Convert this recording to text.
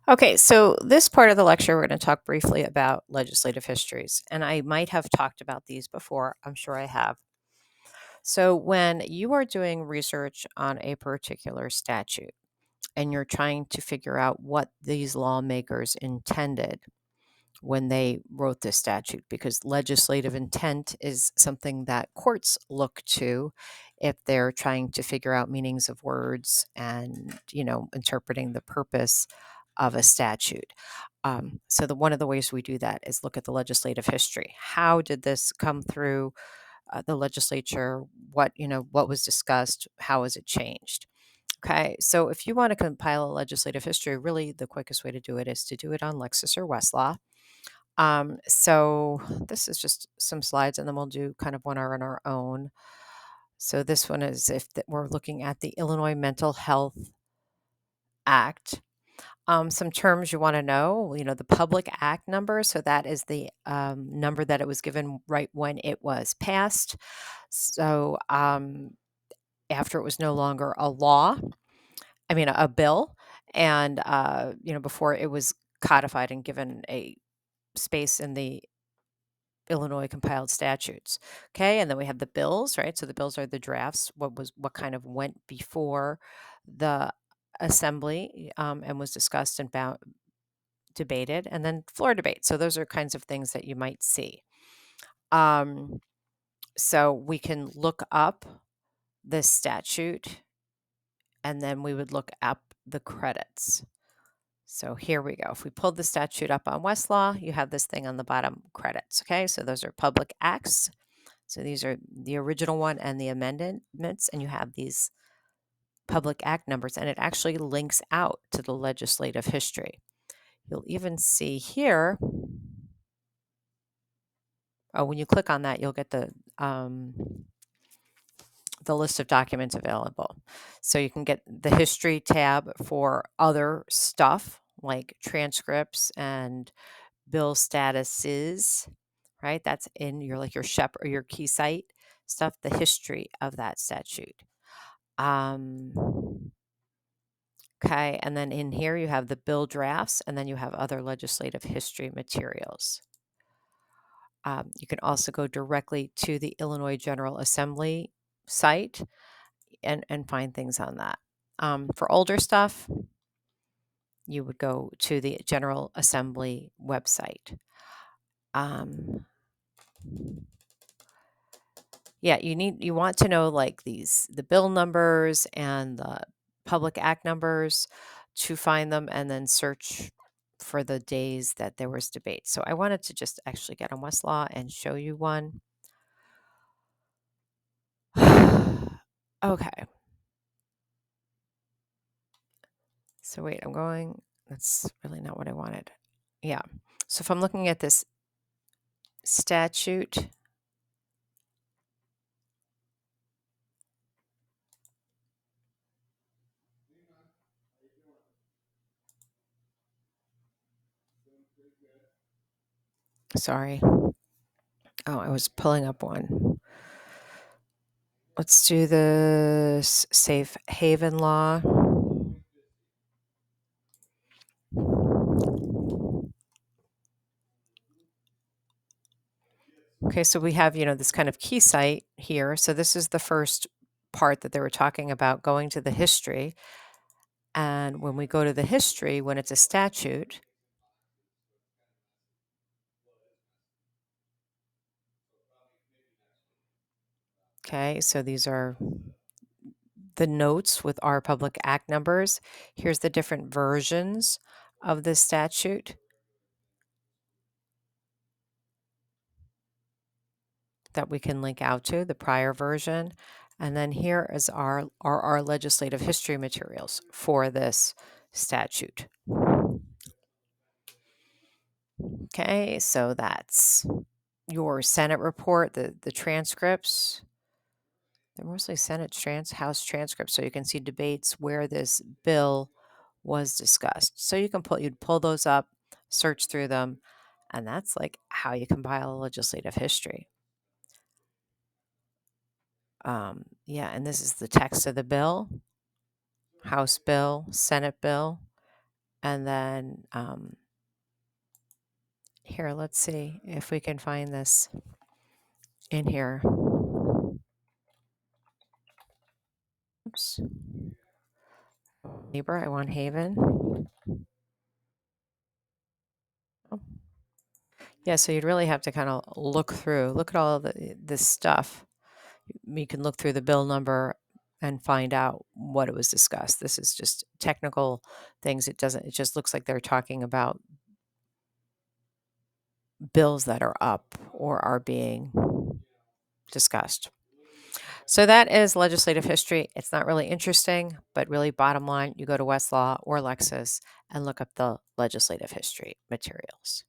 Okay, so this part of the lecture, we're going to talk briefly about legislative histories. And I might have talked about these before. I'm sure I have. So, when you are doing research on a particular statute and you're trying to figure out what these lawmakers intended when they wrote this statute, because legislative intent is something that courts look to if they're trying to figure out meanings of words and, interpreting the purpose of a statute. So one of the ways we do that is look at the legislative history. How did this come through the legislature? What was discussed? How was it changed? Okay, so if you want to compile a legislative history, really the quickest way to do it is to do it on Lexis or Westlaw. So this is just some slides, and then we'll do kind of one on our own. So this one is if we're looking at the Illinois Mental Health Act. Some terms you want to know, the Public Act number. So that is the number that it was given right when it was passed. So after it was no longer a law, a bill, and before it was codified and given a space in the Illinois compiled statutes. Okay, and then we have the bills, right? So the bills are the drafts. What kind of went before the assembly and was discussed and debated, and then floor debate. So those are kinds of things that you might see. Um, so we can look up this statute, and then we would look up the credits. So here we go. If we pulled the statute up on Westlaw, you have this thing on the bottom, credits. Okay, so those are public acts. So these are the original one and the amendments, and you have these public act numbers, and it actually links out to the legislative history. You'll even see here, when you click on that, you'll get the list of documents available. So you can get the history tab for other stuff like transcripts and bill statuses, right? That's in your SHEP or your key site stuff, the history of that statute. Okay, and then in here you have the bill drafts, and then you have other legislative history materials. You can also go directly to the Illinois General Assembly site and find things on that. For older stuff, you would go to the General Assembly website. Yeah, you want to know like the bill numbers and the public act numbers to find them, and then search for the days that there was debate. So I wanted to just actually get on Westlaw and show you one. Okay. So wait, that's really not what I wanted. Yeah. So if I'm looking at this statute, sorry. Oh, I was pulling up one. Let's do the safe haven law. Okay, so we have, this kind of key site here. So this is the first part that they were talking about, going to the history. And when we go to the history, when it's a statute, okay, so these are the notes with our public act numbers. Here's the different versions of the statute that we can link out to, the prior version. And then here is our legislative history materials for this statute. Okay, so that's your Senate report, the transcripts. They're mostly House transcripts, so you can see debates where this bill was discussed. So you'd pull those up, search through them, and that's like how you compile a legislative history. Yeah, and this is the text of the bill, House bill, Senate bill, And then here, let's see if we can find this in here. Oops. Neighbor, I want Haven. Oh. Yeah, so you'd really have to kind of look through, look at all this stuff. You can look through the bill number and find out what it was discussed. This is just technical things. It just looks like they're talking about bills that are up or are being discussed. So that is legislative history. It's not really interesting, but really bottom line, you go to Westlaw or Lexis and look up the legislative history materials.